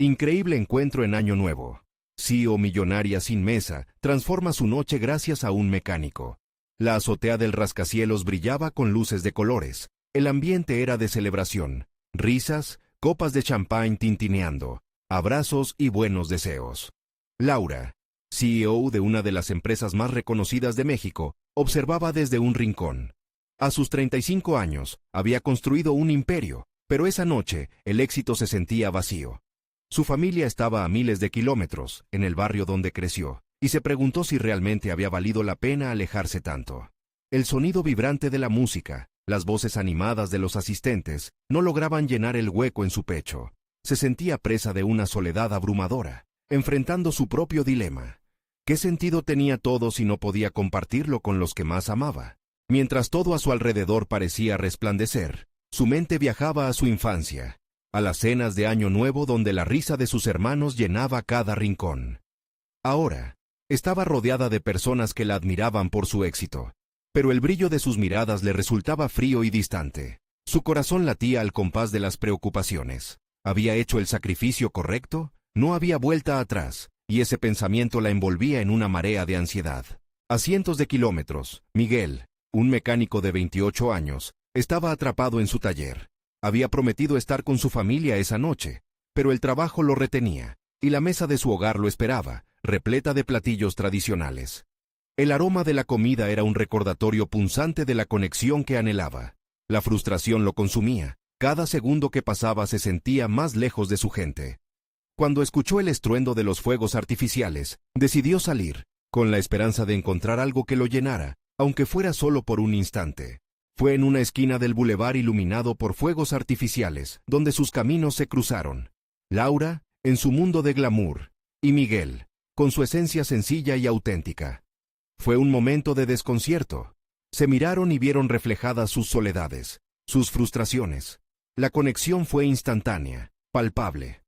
Increíble encuentro en Año Nuevo. CEO millonaria sin mesa transforma su noche gracias a un mecánico. La azotea del rascacielos brillaba con luces de colores. El ambiente era de celebración. Risas, copas de champán tintineando, abrazos y buenos deseos. Laura, CEO de una de las empresas más reconocidas de México, observaba desde un rincón. A sus 35 años, había construido un imperio, pero esa noche el éxito se sentía vacío. Su familia estaba a miles de kilómetros, en el barrio donde creció, y se preguntó si realmente había valido la pena alejarse tanto. El sonido vibrante de la música, las voces animadas de los asistentes, no lograban llenar el hueco en su pecho. Se sentía presa de una soledad abrumadora, enfrentando su propio dilema. ¿Qué sentido tenía todo si no podía compartirlo con los que más amaba? Mientras todo a su alrededor parecía resplandecer, su mente viajaba a su infancia, a las cenas de Año Nuevo donde la risa de sus hermanos llenaba cada rincón. Ahora, estaba rodeada de personas que la admiraban por su éxito, pero el brillo de sus miradas le resultaba frío y distante. Su corazón latía al compás de las preocupaciones. ¿Había hecho el sacrificio correcto? No había vuelta atrás, y ese pensamiento la envolvía en una marea de ansiedad. A cientos de kilómetros, Miguel, un mecánico de 28 años, estaba atrapado en su taller. Había prometido estar con su familia esa noche, pero el trabajo lo retenía, y la mesa de su hogar lo esperaba, repleta de platillos tradicionales. El aroma de la comida era un recordatorio punzante de la conexión que anhelaba. La frustración lo consumía. Cada segundo que pasaba se sentía más lejos de su gente. Cuando escuchó el estruendo de los fuegos artificiales, decidió salir, con la esperanza de encontrar algo que lo llenara, aunque fuera solo por un instante. Fue en una esquina del bulevar iluminado por fuegos artificiales, donde sus caminos se cruzaron. Laura, en su mundo de glamour, y Miguel, con su esencia sencilla y auténtica. Fue un momento de desconcierto. Se miraron y vieron reflejadas sus soledades, sus frustraciones. La conexión fue instantánea, palpable.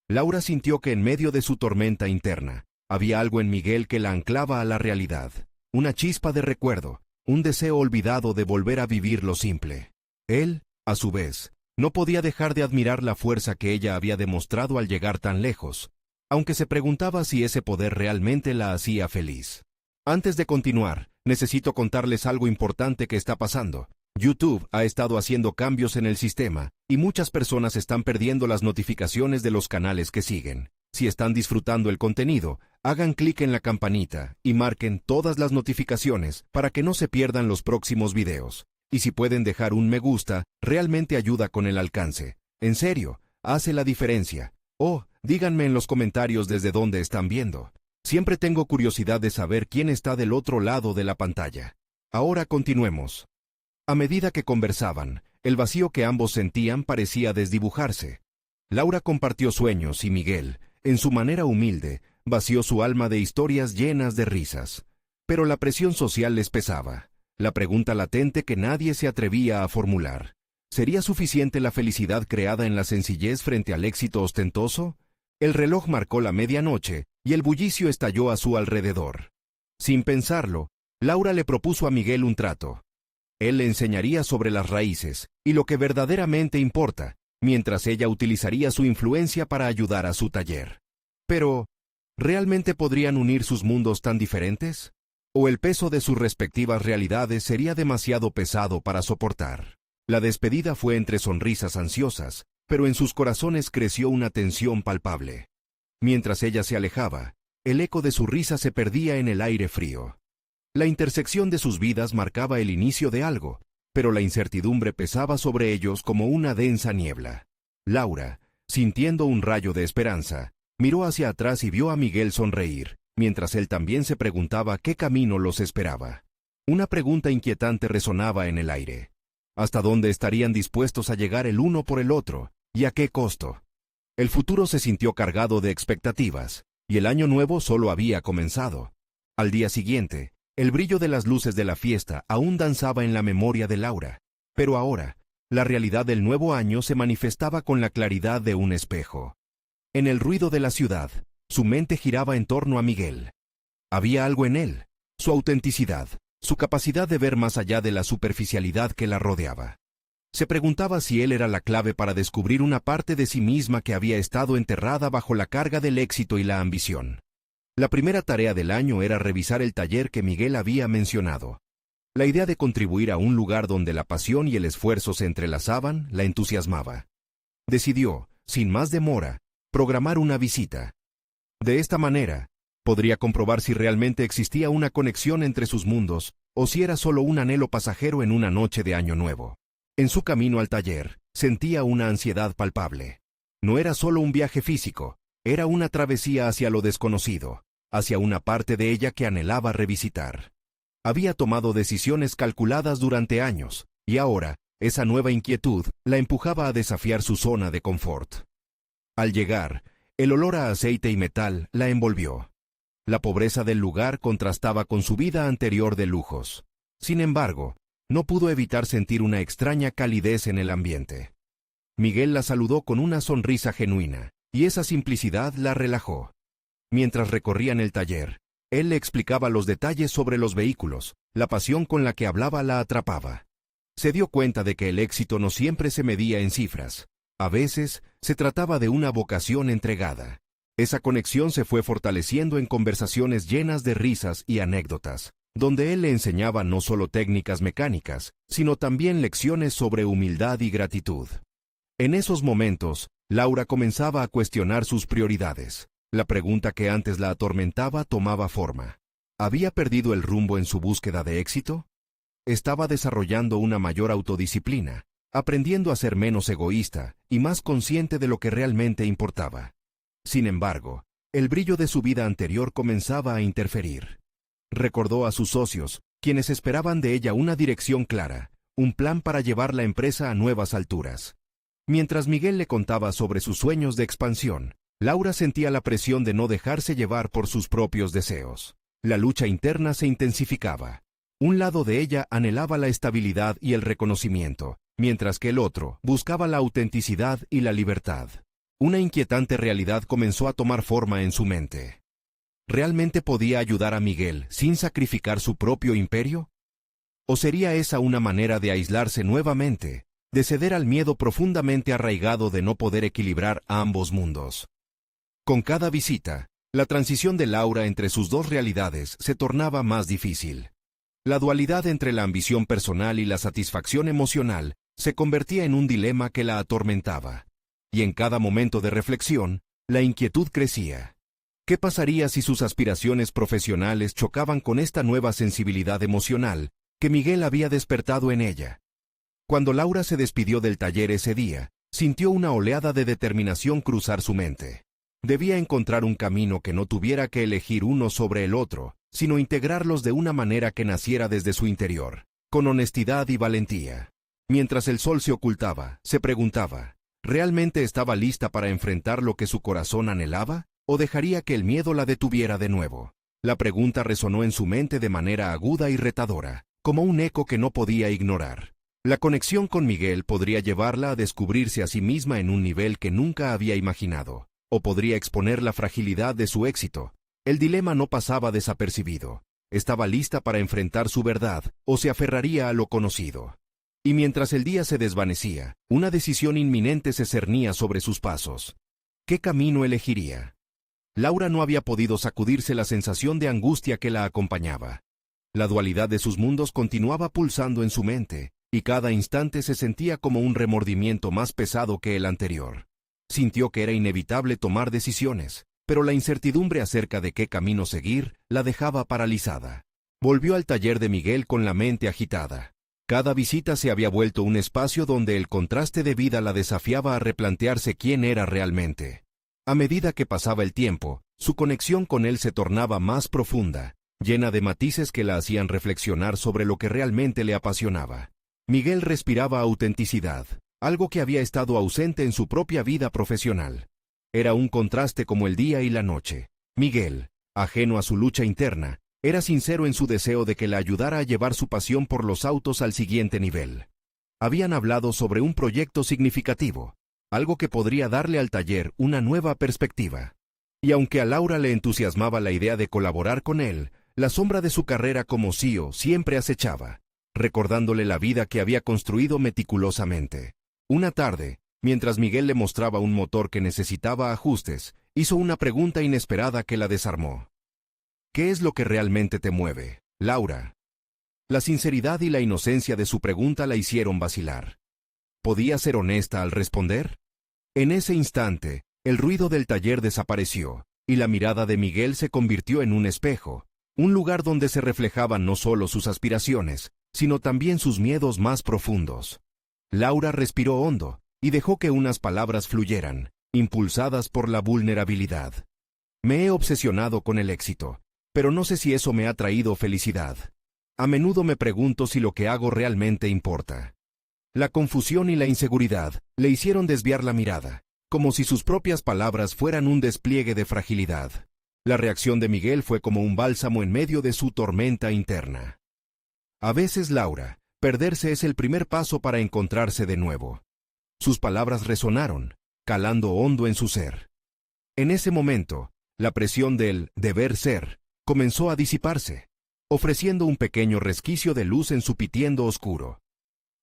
Laura sintió que en medio de su tormenta interna, había algo en Miguel que la anclaba a la realidad. Una chispa de recuerdo, un deseo olvidado de volver a vivir lo simple. Él, a su vez, no podía dejar de admirar la fuerza que ella había demostrado al llegar tan lejos, aunque se preguntaba si ese poder realmente la hacía feliz. Antes de continuar, necesito contarles algo importante que está pasando. YouTube ha estado haciendo cambios en el sistema, y muchas personas están perdiendo las notificaciones de los canales que siguen. Si están disfrutando el contenido, hagan clic en la campanita y marquen todas las notificaciones para que no se pierdan los próximos videos. Y si pueden dejar un me gusta, realmente ayuda con el alcance. En serio, hace la diferencia. Díganme en los comentarios desde dónde están viendo. Siempre tengo curiosidad de saber quién está del otro lado de la pantalla. Ahora continuemos. A medida que conversaban, el vacío que ambos sentían parecía desdibujarse. Laura compartió sueños y Miguel, en su manera humilde, vació su alma de historias llenas de risas. Pero la presión social les pesaba. La pregunta latente que nadie se atrevía a formular. ¿Sería suficiente la felicidad creada en la sencillez frente al éxito ostentoso? El reloj marcó la medianoche y el bullicio estalló a su alrededor. Sin pensarlo, Laura le propuso a Miguel un trato. Él le enseñaría sobre las raíces y lo que verdaderamente importa, mientras ella utilizaría su influencia para ayudar a su taller. Pero, ¿realmente podrían unir sus mundos tan diferentes? ¿O el peso de sus respectivas realidades sería demasiado pesado para soportar? La despedida fue entre sonrisas ansiosas, pero en sus corazones creció una tensión palpable. Mientras ella se alejaba, el eco de su risa se perdía en el aire frío. La intersección de sus vidas marcaba el inicio de algo, pero la incertidumbre pesaba sobre ellos como una densa niebla. Laura, sintiendo un rayo de esperanza, miró hacia atrás y vio a Miguel sonreír, mientras él también se preguntaba qué camino los esperaba. Una pregunta inquietante resonaba en el aire. ¿Hasta dónde estarían dispuestos a llegar el uno por el otro, y a qué costo? El futuro se sintió cargado de expectativas, y el año nuevo solo había comenzado. Al día siguiente, el brillo de las luces de la fiesta aún danzaba en la memoria de Laura, pero ahora, la realidad del nuevo año se manifestaba con la claridad de un espejo. En el ruido de la ciudad, su mente giraba en torno a Miguel. Había algo en él, su autenticidad, su capacidad de ver más allá de la superficialidad que la rodeaba. Se preguntaba si él era la clave para descubrir una parte de sí misma que había estado enterrada bajo la carga del éxito y la ambición. La primera tarea del año era revisar el taller que Miguel había mencionado. La idea de contribuir a un lugar donde la pasión y el esfuerzo se entrelazaban la entusiasmaba. Decidió, sin más demora, programar una visita. De esta manera, podría comprobar si realmente existía una conexión entre sus mundos o si era solo un anhelo pasajero en una noche de Año Nuevo. En su camino al taller, sentía una ansiedad palpable. No era solo un viaje físico, era una travesía hacia lo desconocido, hacia una parte de ella que anhelaba revisitar. Había tomado decisiones calculadas durante años, y ahora, esa nueva inquietud la empujaba a desafiar su zona de confort. Al llegar, el olor a aceite y metal la envolvió. La pobreza del lugar contrastaba con su vida anterior de lujos. Sin embargo, no pudo evitar sentir una extraña calidez en el ambiente. Miguel la saludó con una sonrisa genuina, y esa simplicidad la relajó. Mientras recorrían el taller, él le explicaba los detalles sobre los vehículos, la pasión con la que hablaba la atrapaba. Se dio cuenta de que el éxito no siempre se medía en cifras. A veces, se trataba de una vocación entregada. Esa conexión se fue fortaleciendo en conversaciones llenas de risas y anécdotas, donde él le enseñaba no solo técnicas mecánicas, sino también lecciones sobre humildad y gratitud. En esos momentos, Laura comenzaba a cuestionar sus prioridades. La pregunta que antes la atormentaba tomaba forma. ¿Había perdido el rumbo en su búsqueda de éxito? Estaba desarrollando una mayor autodisciplina, aprendiendo a ser menos egoísta y más consciente de lo que realmente importaba. Sin embargo, el brillo de su vida anterior comenzaba a interferir. Recordó a sus socios, quienes esperaban de ella una dirección clara, un plan para llevar la empresa a nuevas alturas. Mientras Miguel le contaba sobre sus sueños de expansión, Laura sentía la presión de no dejarse llevar por sus propios deseos. La lucha interna se intensificaba. Un lado de ella anhelaba la estabilidad y el reconocimiento, mientras que el otro buscaba la autenticidad y la libertad. Una inquietante realidad comenzó a tomar forma en su mente. ¿Realmente podía ayudar a Miguel sin sacrificar su propio imperio? ¿O sería esa una manera de aislarse nuevamente, de ceder al miedo profundamente arraigado de no poder equilibrar ambos mundos? Con cada visita, la transición de Laura entre sus dos realidades se tornaba más difícil. La dualidad entre la ambición personal y la satisfacción emocional se convertía en un dilema que la atormentaba. Y en cada momento de reflexión, la inquietud crecía. ¿Qué pasaría si sus aspiraciones profesionales chocaban con esta nueva sensibilidad emocional que Miguel había despertado en ella? Cuando Laura se despidió del taller ese día, sintió una oleada de determinación cruzar su mente. Debía encontrar un camino que no tuviera que elegir uno sobre el otro, sino integrarlos de una manera que naciera desde su interior, con honestidad y valentía. Mientras el sol se ocultaba, se preguntaba, ¿realmente estaba lista para enfrentar lo que su corazón anhelaba? ¿O dejaría que el miedo la detuviera de nuevo? La pregunta resonó en su mente de manera aguda y retadora, como un eco que no podía ignorar. La conexión con Miguel podría llevarla a descubrirse a sí misma en un nivel que nunca había imaginado, o podría exponer la fragilidad de su éxito. El dilema no pasaba desapercibido. Estaba lista para enfrentar su verdad, o se aferraría a lo conocido. Y mientras el día se desvanecía, una decisión inminente se cernía sobre sus pasos. ¿Qué camino elegiría? Laura no había podido sacudirse la sensación de angustia que la acompañaba. La dualidad de sus mundos continuaba pulsando en su mente, y cada instante se sentía como un remordimiento más pesado que el anterior. Sintió que era inevitable tomar decisiones, pero la incertidumbre acerca de qué camino seguir la dejaba paralizada. Volvió al taller de Miguel con la mente agitada. Cada visita se había vuelto un espacio donde el contraste de vida la desafiaba a replantearse quién era realmente. A medida que pasaba el tiempo, su conexión con él se tornaba más profunda, llena de matices que la hacían reflexionar sobre lo que realmente le apasionaba. Miguel respiraba autenticidad, algo que había estado ausente en su propia vida profesional. Era un contraste como el día y la noche. Miguel, ajeno a su lucha interna, era sincero en su deseo de que la ayudara a llevar su pasión por los autos al siguiente nivel. Habían hablado sobre un proyecto significativo, algo que podría darle al taller una nueva perspectiva. Y aunque a Laura le entusiasmaba la idea de colaborar con él, la sombra de su carrera como CEO siempre acechaba. recordándole la vida que había construido meticulosamente. Una tarde, mientras Miguel le mostraba un motor que necesitaba ajustes, hizo una pregunta inesperada que la desarmó. ¿Qué es lo que realmente te mueve, Laura? La sinceridad y la inocencia de su pregunta la hicieron vacilar. ¿Podía ser honesta al responder? En ese instante, el ruido del taller desapareció, y la mirada de Miguel se convirtió en un espejo, un lugar donde se reflejaban no solo sus aspiraciones, sino también sus miedos más profundos. Laura respiró hondo, y dejó que unas palabras fluyeran, impulsadas por la vulnerabilidad. Me he obsesionado con el éxito, pero no sé si eso me ha traído felicidad. A menudo me pregunto si lo que hago realmente importa. La confusión y la inseguridad le hicieron desviar la mirada, como si sus propias palabras fueran un despliegue de fragilidad. La reacción de Miguel fue como un bálsamo en medio de su tormenta interna. A veces, Laura, perderse es el primer paso para encontrarse de nuevo. Sus palabras resonaron, calando hondo en su ser. En ese momento, la presión del deber ser comenzó a disiparse, ofreciendo un pequeño resquicio de luz en su pitiendo oscuro.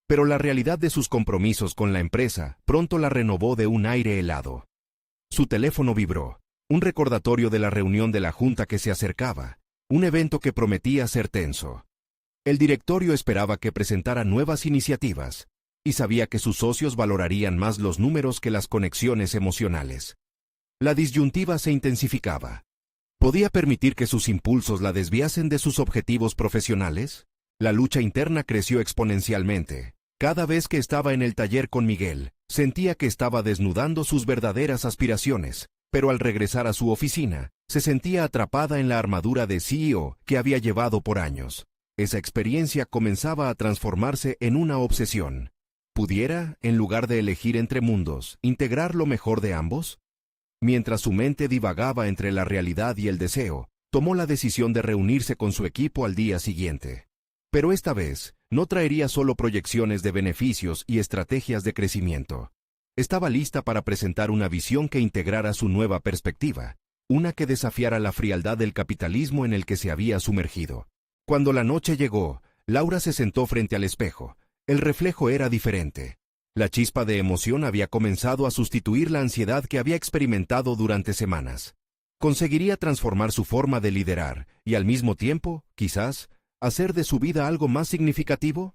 Pero la realidad de sus compromisos con la empresa pronto la renovó de un aire helado. Su teléfono vibró, un recordatorio de la reunión de la junta que se acercaba, un evento que prometía ser tenso. El directorio esperaba que presentara nuevas iniciativas, y sabía que sus socios valorarían más los números que las conexiones emocionales. La disyuntiva se intensificaba. ¿Podía permitir que sus impulsos la desviasen de sus objetivos profesionales? La lucha interna creció exponencialmente. Cada vez que estaba en el taller con Miguel, sentía que estaba desnudando sus verdaderas aspiraciones, pero al regresar a su oficina, se sentía atrapada en la armadura de CEO que había llevado por años. Esa experiencia comenzaba a transformarse en una obsesión. ¿Pudiera, en lugar de elegir entre mundos, integrar lo mejor de ambos? Mientras su mente divagaba entre la realidad y el deseo, tomó la decisión de reunirse con su equipo al día siguiente. Pero esta vez, no traería solo proyecciones de beneficios y estrategias de crecimiento. Estaba lista para presentar una visión que integrara su nueva perspectiva, una que desafiara la frialdad del capitalismo en el que se había sumergido. Cuando la noche llegó, Laura se sentó frente al espejo. El reflejo era diferente. La chispa de emoción había comenzado a sustituir la ansiedad que había experimentado durante semanas. Conseguiría transformar su forma de liderar y al mismo tiempo, quizás, hacer de su vida algo más significativo.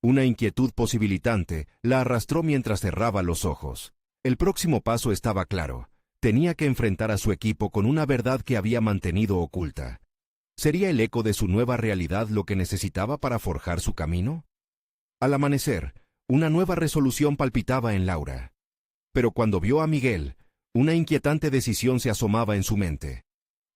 Una inquietud posibilitante la arrastró mientras cerraba los ojos. El próximo paso estaba claro. Tenía que enfrentar a su equipo con una verdad que había mantenido oculta. ¿Sería el eco de su nueva realidad lo que necesitaba para forjar su camino? Al amanecer, una nueva resolución palpitaba en Laura. Pero cuando vio a Miguel, una inquietante decisión se asomaba en su mente.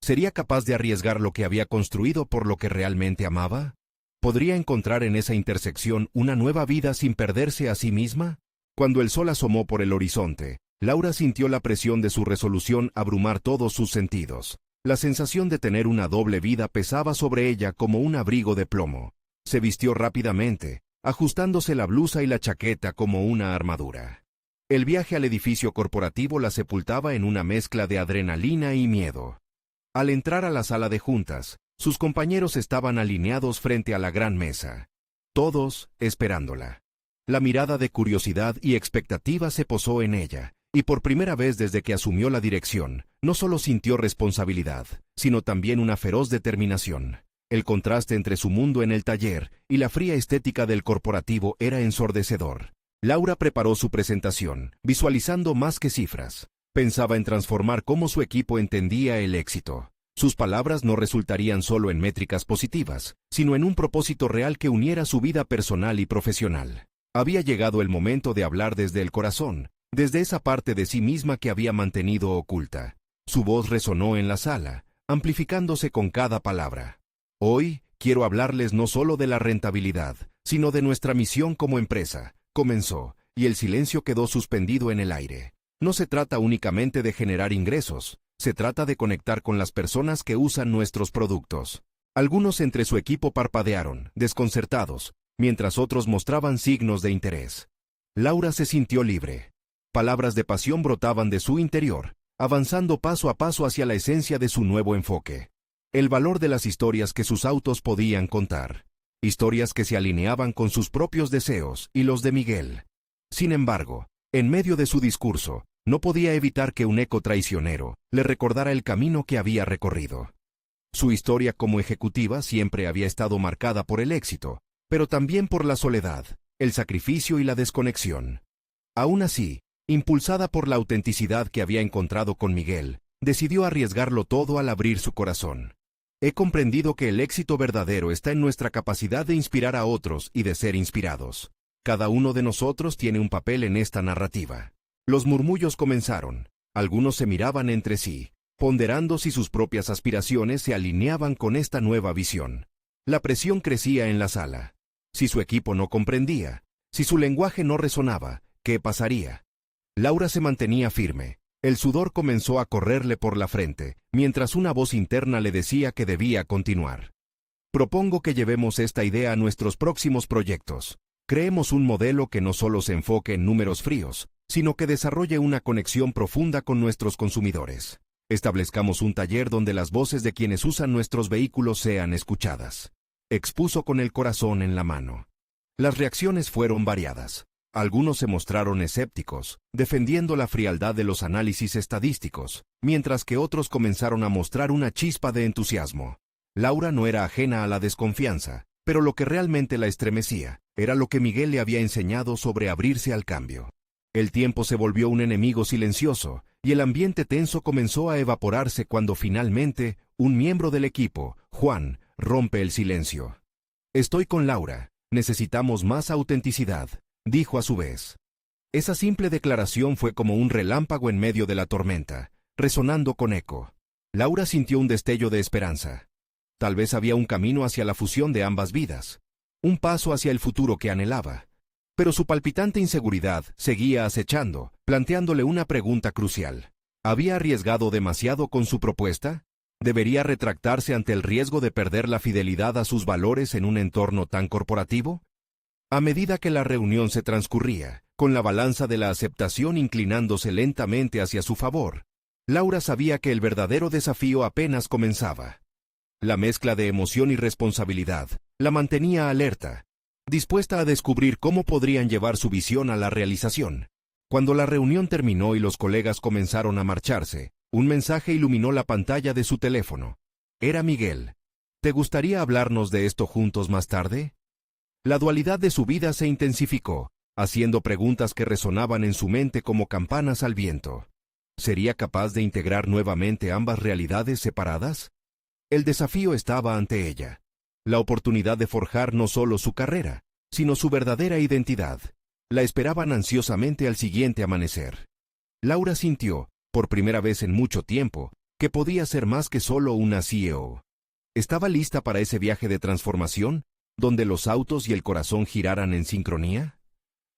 ¿Sería capaz de arriesgar lo que había construido por lo que realmente amaba? ¿Podría encontrar en esa intersección una nueva vida sin perderse a sí misma? Cuando el sol asomó por el horizonte, Laura sintió la presión de su resolución abrumar todos sus sentidos. La sensación de tener una doble vida pesaba sobre ella como un abrigo de plomo. Se vistió rápidamente, ajustándose la blusa y la chaqueta como una armadura. El viaje al edificio corporativo la sepultaba en una mezcla de adrenalina y miedo. Al entrar a la sala de juntas, sus compañeros estaban alineados frente a la gran mesa, todos esperándola. La mirada de curiosidad y expectativa se posó en ella, y por primera vez desde que asumió la dirección, no solo sintió responsabilidad, sino también una feroz determinación. El contraste entre su mundo en el taller y la fría estética del corporativo era ensordecedor. Laura preparó su presentación, visualizando más que cifras. Pensaba en transformar cómo su equipo entendía el éxito. Sus palabras no resultarían solo en métricas positivas, sino en un propósito real que uniera su vida personal y profesional. Había llegado el momento de hablar desde el corazón, desde esa parte de sí misma que había mantenido oculta. Su voz resonó en la sala, amplificándose con cada palabra. Hoy, quiero hablarles no solo de la rentabilidad, sino de nuestra misión como empresa, comenzó, y el silencio quedó suspendido en el aire. No se trata únicamente de generar ingresos, se trata de conectar con las personas que usan nuestros productos. Algunos entre su equipo parpadearon, desconcertados, mientras otros mostraban signos de interés. Laura se sintió libre. Palabras de pasión brotaban de su interior, avanzando paso a paso hacia la esencia de su nuevo enfoque. El valor de las historias que sus autos podían contar. historias que se alineaban con sus propios deseos y los de Miguel. Sin embargo, en medio de su discurso, no podía evitar que un eco traicionero le recordara el camino que había recorrido. Su historia como ejecutiva siempre había estado marcada por el éxito, pero también por la soledad, el sacrificio y la desconexión. Aún así, impulsada por la autenticidad que había encontrado con Miguel, decidió arriesgarlo todo al abrir su corazón. He comprendido que el éxito verdadero está en nuestra capacidad de inspirar a otros y de ser inspirados. Cada uno de nosotros tiene un papel en esta narrativa. Los murmullos comenzaron. Algunos se miraban entre sí, ponderando si sus propias aspiraciones se alineaban con esta nueva visión. La presión crecía en la sala. Si su equipo no comprendía, si su lenguaje no resonaba, ¿qué pasaría? Laura se mantenía firme. El sudor comenzó a correrle por la frente, mientras una voz interna le decía que debía continuar. Propongo que llevemos esta idea a nuestros próximos proyectos. Creemos un modelo que no solo se enfoque en números fríos, sino que desarrolle una conexión profunda con nuestros consumidores. Establezcamos un taller donde las voces de quienes usan nuestros vehículos sean escuchadas. Expuso con el corazón en la mano. Las reacciones fueron variadas. Algunos se mostraron escépticos, defendiendo la frialdad de los análisis estadísticos, mientras que otros comenzaron a mostrar una chispa de entusiasmo. Laura no era ajena a la desconfianza, pero lo que realmente la estremecía era lo que Miguel le había enseñado sobre abrirse al cambio. El tiempo se volvió un enemigo silencioso, y el ambiente tenso comenzó a evaporarse cuando finalmente un miembro del equipo, Juan, rompe el silencio. Estoy con Laura, necesitamos más autenticidad, dijo a su vez. Esa simple declaración fue como un relámpago en medio de la tormenta, resonando con eco. Laura sintió un destello de esperanza. Tal vez había un camino hacia la fusión de ambas vidas, un paso hacia el futuro que anhelaba. Pero su palpitante inseguridad seguía acechando, planteándole una pregunta crucial. ¿Había arriesgado demasiado con su propuesta? ¿Debería retractarse ante el riesgo de perder la fidelidad a sus valores en un entorno tan corporativo? A medida que la reunión se transcurría, con la balanza de la aceptación inclinándose lentamente hacia su favor, Laura sabía que el verdadero desafío apenas comenzaba. La mezcla de emoción y responsabilidad la mantenía alerta, dispuesta a descubrir cómo podrían llevar su visión a la realización. Cuando la reunión terminó y los colegas comenzaron a marcharse, un mensaje iluminó la pantalla de su teléfono. Era Miguel. ¿Te gustaría hablarnos de esto juntos más tarde? La dualidad de su vida se intensificó, haciendo preguntas que resonaban en su mente como campanas al viento. ¿Sería capaz de integrar nuevamente ambas realidades separadas? El desafío estaba ante ella. La oportunidad de forjar no solo su carrera, sino su verdadera identidad. La esperaban ansiosamente al siguiente amanecer. Laura sintió, por primera vez en mucho tiempo, que podía ser más que solo una CEO. ¿Estaba lista para ese viaje de transformación, donde los autos y el corazón giraran en sincronía?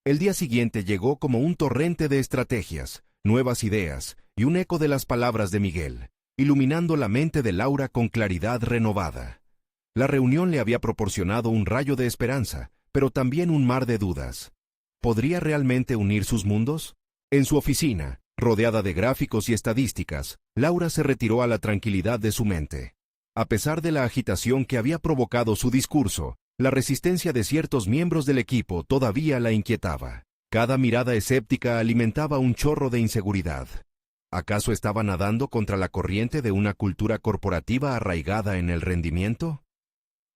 El día siguiente llegó como un torrente de estrategias, nuevas ideas y un eco de las palabras de Miguel, iluminando la mente de Laura con claridad renovada. La reunión le había proporcionado un rayo de esperanza, pero también un mar de dudas. ¿Podría realmente unir sus mundos? En su oficina, rodeada de gráficos y estadísticas, Laura se retiró a la tranquilidad de su mente. A pesar de la agitación que había provocado su discurso, la resistencia de ciertos miembros del equipo todavía la inquietaba. Cada mirada escéptica alimentaba un chorro de inseguridad. ¿Acaso estaba nadando contra la corriente de una cultura corporativa arraigada en el rendimiento?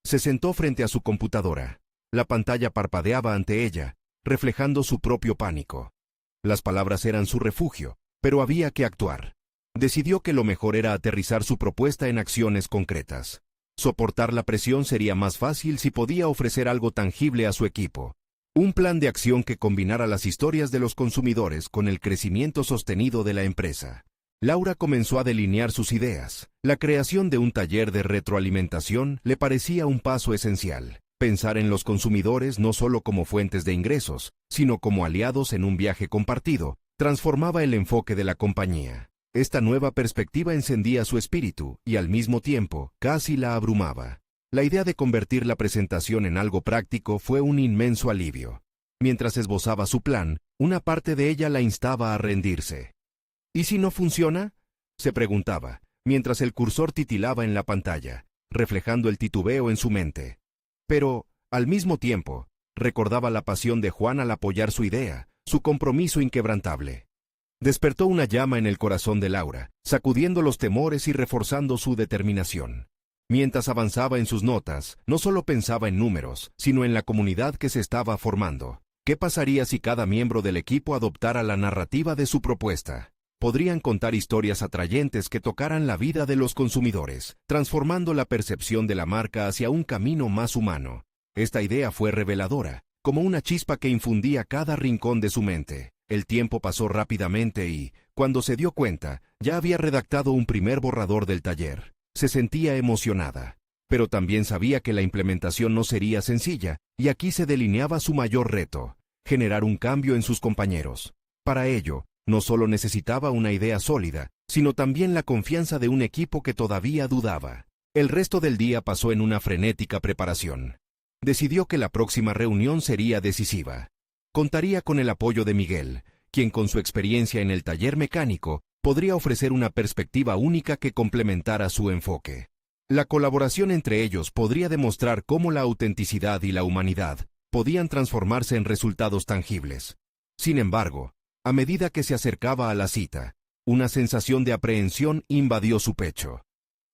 Se sentó frente a su computadora. La pantalla parpadeaba ante ella, reflejando su propio pánico. Las palabras eran su refugio, pero había que actuar. Decidió que lo mejor era aterrizar su propuesta en acciones concretas. Soportar la presión sería más fácil si podía ofrecer algo tangible a su equipo. Un plan de acción que combinara las historias de los consumidores con el crecimiento sostenido de la empresa. Laura comenzó a delinear sus ideas. La creación de un taller de retroalimentación le parecía un paso esencial. Pensar en los consumidores no solo como fuentes de ingresos, sino como aliados en un viaje compartido, transformaba el enfoque de la compañía. Esta nueva perspectiva encendía su espíritu y al mismo tiempo casi la abrumaba. La idea de convertir la presentación en algo práctico fue un inmenso alivio. Mientras esbozaba su plan, una parte de ella la instaba a rendirse. ¿Y si no funciona?, se preguntaba, mientras el cursor titilaba en la pantalla, reflejando el titubeo en su mente. Pero, Al mismo tiempo, recordaba la pasión de Juan al apoyar su idea, su compromiso inquebrantable. Despertó una llama en el corazón de Laura, sacudiendo los temores y reforzando su determinación. Mientras avanzaba en sus notas, no solo pensaba en números, sino en la comunidad que se estaba formando. ¿Qué pasaría si cada miembro del equipo adoptara la narrativa de su propuesta? Podrían contar historias atrayentes que tocaran la vida de los consumidores, transformando la percepción de la marca hacia un camino más humano. Esta idea fue reveladora, como una chispa que infundía cada rincón de su mente. El tiempo pasó rápidamente y, cuando se dio cuenta, ya había redactado un primer borrador del taller. Se sentía emocionada, pero también sabía que la implementación no sería sencilla, y aquí se delineaba su mayor reto: generar un cambio en sus compañeros. Para ello, no solo necesitaba una idea sólida, sino también la confianza de un equipo que todavía dudaba. El resto del día pasó en una frenética preparación. Decidió que la próxima reunión sería decisiva. Contaría con el apoyo de Miguel, quien con su experiencia en el taller mecánico podría ofrecer una perspectiva única que complementara su enfoque. La colaboración entre ellos podría demostrar cómo la autenticidad y la humanidad podían transformarse en resultados tangibles. Sin embargo, a medida que se acercaba a la cita, una sensación de aprehensión invadió su pecho.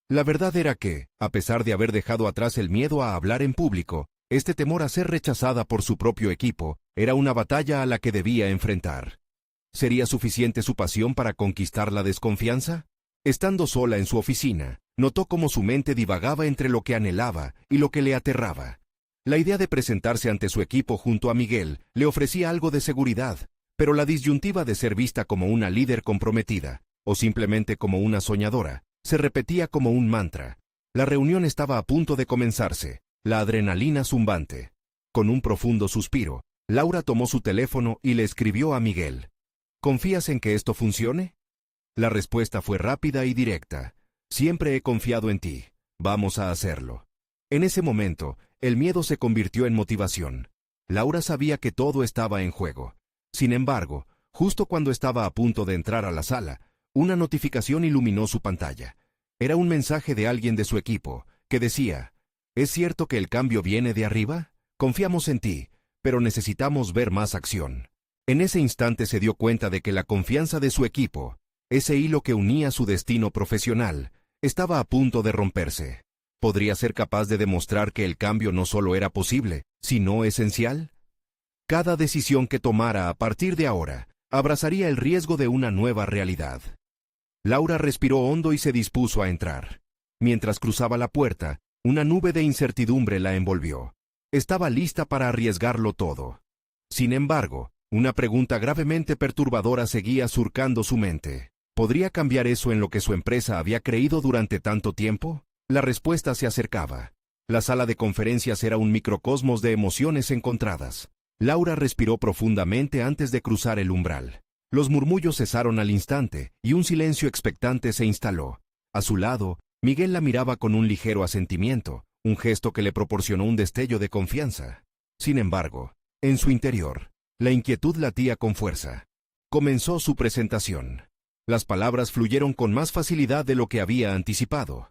La verdad era que, a pesar de haber dejado atrás el miedo a hablar en público, este temor a ser rechazada por su propio equipo era una batalla a la que debía enfrentar. ¿Sería suficiente su pasión para conquistar la desconfianza? Estando sola en su oficina, notó cómo su mente divagaba entre lo que anhelaba y lo que le aterraba. La idea de presentarse ante su equipo junto a Miguel le ofrecía algo de seguridad, pero la disyuntiva de ser vista como una líder comprometida, o simplemente como una soñadora, se repetía como un mantra. La reunión estaba a punto de comenzarse, la adrenalina zumbante. Con un profundo suspiro, Laura tomó su teléfono y le escribió a Miguel: ¿Confías en que esto funcione? La respuesta fue rápida y directa: Siempre he confiado en ti, vamos a hacerlo. En ese momento, el miedo se convirtió en motivación. Laura sabía que todo estaba en juego. Sin embargo, justo cuando estaba a punto de entrar a la sala, una notificación iluminó su pantalla. Era un mensaje de alguien de su equipo, que decía: ¿Es cierto que el cambio viene de arriba? Confiamos en ti, pero necesitamos ver más acción. En ese instante se dio cuenta de que la confianza de su equipo, ese hilo que unía su destino profesional, estaba a punto de romperse. ¿Podría ser capaz de demostrar que el cambio no solo era posible, sino esencial? Cada decisión que tomara a partir de ahora abrazaría el riesgo de una nueva realidad. Laura respiró hondo y se dispuso a entrar. Mientras cruzaba la puerta, una nube de incertidumbre la envolvió. Estaba lista para arriesgarlo todo. Sin embargo, una pregunta gravemente perturbadora seguía surcando su mente. ¿Podría cambiar eso en lo que su empresa había creído durante tanto tiempo? La respuesta se acercaba. La sala de conferencias era un microcosmos de emociones encontradas. Laura respiró profundamente antes de cruzar el umbral. Los murmullos cesaron al instante, y un silencio expectante se instaló. A su lado, Miguel la miraba con un ligero asentimiento, un gesto que le proporcionó un destello de confianza. Sin embargo, en su interior, la inquietud latía con fuerza. Comenzó su presentación. Las palabras fluyeron con más facilidad de lo que había anticipado.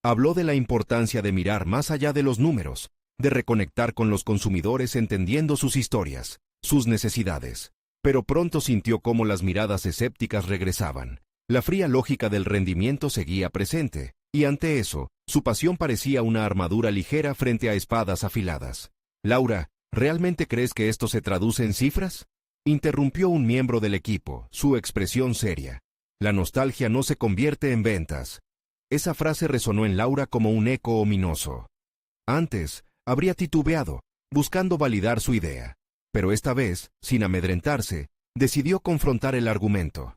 Habló de la importancia de mirar más allá de los números, de reconectar con los consumidores entendiendo sus historias, sus necesidades. Pero pronto sintió cómo las miradas escépticas regresaban. La fría lógica del rendimiento seguía presente, y ante eso, su pasión parecía una armadura ligera frente a espadas afiladas. «Laura, ¿realmente crees que esto se traduce en cifras?», interrumpió un miembro del equipo, su expresión seria. «La nostalgia no se convierte en ventas». Esa frase resonó en Laura como un eco ominoso. Antes, habría titubeado, buscando validar su idea. Pero esta vez, sin amedrentarse, decidió confrontar el argumento.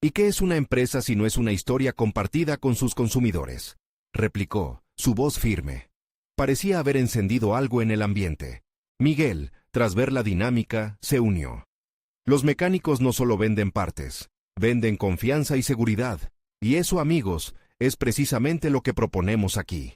«¿Y qué es una empresa si no es una historia compartida con sus consumidores?», replicó, su voz firme. Parecía haber encendido algo en el ambiente. Miguel, tras ver la dinámica, se unió. «Los mecánicos no solo venden partes, venden confianza y seguridad. Y eso, amigos, es precisamente lo que proponemos aquí».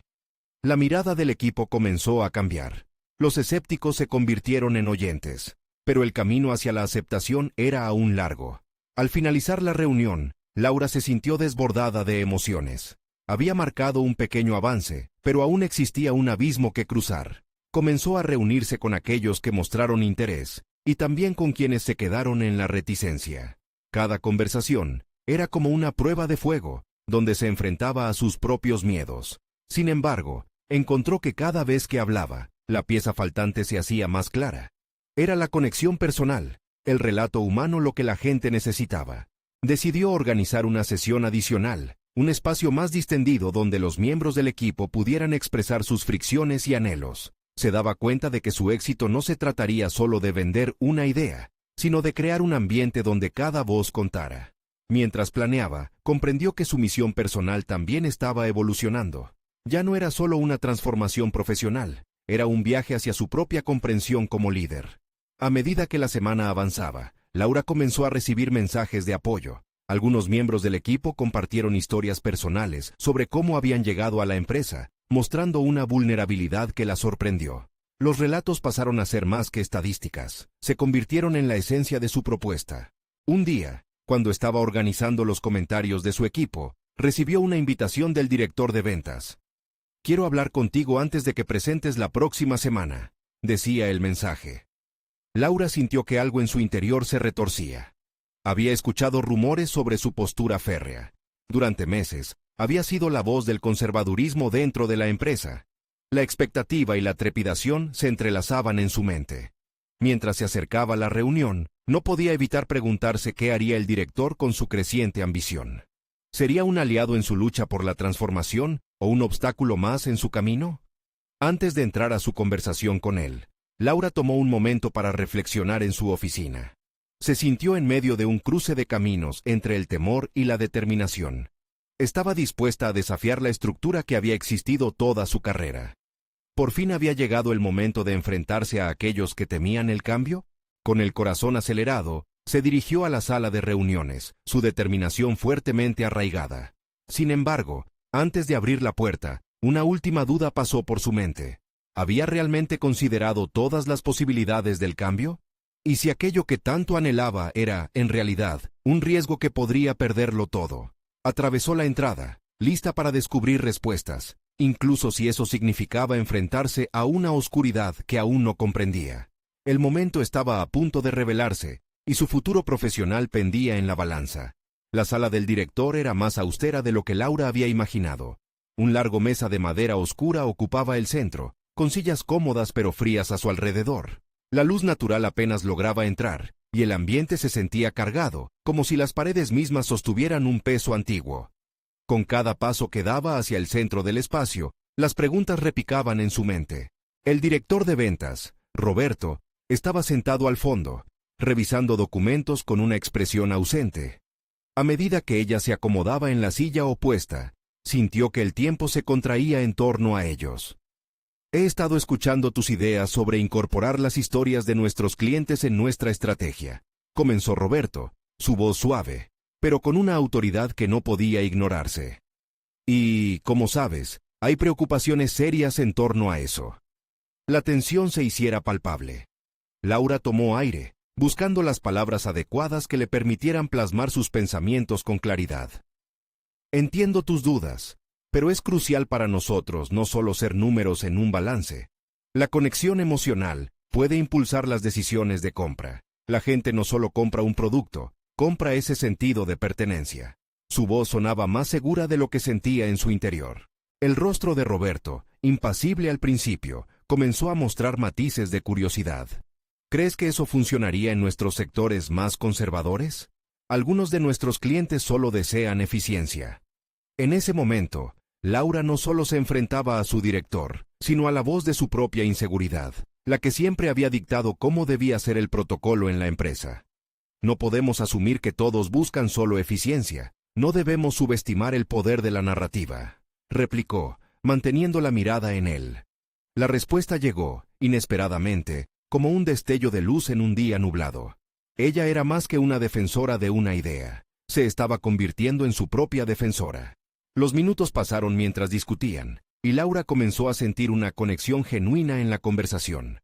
La mirada del equipo comenzó a cambiar. Los escépticos se convirtieron en oyentes, pero el camino hacia la aceptación era aún largo. Al finalizar la reunión, Laura se sintió desbordada de emociones. Había marcado un pequeño avance, pero aún existía un abismo que cruzar. Comenzó a reunirse con aquellos que mostraron interés y también con quienes se quedaron en la reticencia. Cada conversación era como una prueba de fuego, donde se enfrentaba a sus propios miedos. Sin embargo, encontró que cada vez que hablaba, la pieza faltante se hacía más clara. Era la conexión personal, el relato humano lo que la gente necesitaba. Decidió organizar una sesión adicional, un espacio más distendido donde los miembros del equipo pudieran expresar sus fricciones y anhelos. Se daba cuenta de que su éxito no se trataría solo de vender una idea, sino de crear un ambiente donde cada voz contara. Mientras planeaba, comprendió que su misión personal también estaba evolucionando. Ya no era solo una transformación profesional, era un viaje hacia su propia comprensión como líder. A medida que la semana avanzaba, Laura comenzó a recibir mensajes de apoyo. Algunos miembros del equipo compartieron historias personales sobre cómo habían llegado a la empresa, mostrando una vulnerabilidad que la sorprendió. Los relatos pasaron a ser más que estadísticas, se convirtieron en la esencia de su propuesta. Un día, cuando estaba organizando los comentarios de su equipo, recibió una invitación del director de ventas. «Quiero hablar contigo antes de que presentes la próxima semana», decía el mensaje. Laura sintió que algo en su interior se retorcía. Había escuchado rumores sobre su postura férrea. Durante meses, había sido la voz del conservadurismo dentro de la empresa. La expectativa y la trepidación se entrelazaban en su mente. Mientras se acercaba la reunión, no podía evitar preguntarse qué haría el director con su creciente ambición. ¿Sería un aliado en su lucha por la transformación o un obstáculo más en su camino? Antes de entrar a su conversación con él, Laura tomó un momento para reflexionar en su oficina. Se sintió en medio de un cruce de caminos entre el temor y la determinación. Estaba dispuesta a desafiar la estructura que había existido toda su carrera. ¿Por fin había llegado el momento de enfrentarse a aquellos que temían el cambio? Con el corazón acelerado, se dirigió a la sala de reuniones, su determinación fuertemente arraigada. Sin embargo, antes de abrir la puerta, una última duda pasó por su mente. ¿Había realmente considerado todas las posibilidades del cambio? ¿Y si aquello que tanto anhelaba era, en realidad, un riesgo que podría perderlo todo? Atravesó la entrada, lista para descubrir respuestas, incluso si eso significaba enfrentarse a una oscuridad que aún no comprendía. El momento estaba a punto de revelarse, y su futuro profesional pendía en la balanza. La sala del director era más austera de lo que Laura había imaginado. Un largo mesa de madera oscura ocupaba el centro, con sillas cómodas pero frías a su alrededor. La luz natural apenas lograba entrar, y el ambiente se sentía cargado, como si las paredes mismas sostuvieran un peso antiguo. Con cada paso que daba hacia el centro del espacio, las preguntas repicaban en su mente. El director de ventas, Roberto, estaba sentado al fondo, revisando documentos con una expresión ausente. A medida que ella se acomodaba en la silla opuesta, sintió que el tiempo se contraía en torno a ellos. He estado escuchando tus ideas sobre incorporar las historias de nuestros clientes en nuestra estrategia, comenzó Roberto, su voz suave, pero con una autoridad que no podía ignorarse. Y, como sabes, hay preocupaciones serias en torno a eso. La tensión se hiciera palpable. Laura tomó aire, buscando las palabras adecuadas que le permitieran plasmar sus pensamientos con claridad. Entiendo tus dudas, pero es crucial para nosotros no solo ser números en un balance. La conexión emocional puede impulsar las decisiones de compra. La gente no solo compra un producto, compra ese sentido de pertenencia. Su voz sonaba más segura de lo que sentía en su interior. El rostro de Roberto, impasible al principio, comenzó a mostrar matices de curiosidad. ¿Crees que eso funcionaría en nuestros sectores más conservadores? Algunos de nuestros clientes solo desean eficiencia. En ese momento, Laura no solo se enfrentaba a su director, sino a la voz de su propia inseguridad, la que siempre había dictado cómo debía ser el protocolo en la empresa. No podemos asumir que todos buscan solo eficiencia. No debemos subestimar el poder de la narrativa, replicó, manteniendo la mirada en él. La respuesta llegó, inesperadamente, como un destello de luz en un día nublado. Ella era más que una defensora de una idea. Se estaba convirtiendo en su propia defensora. Los minutos pasaron mientras discutían, y Laura comenzó a sentir una conexión genuina en la conversación.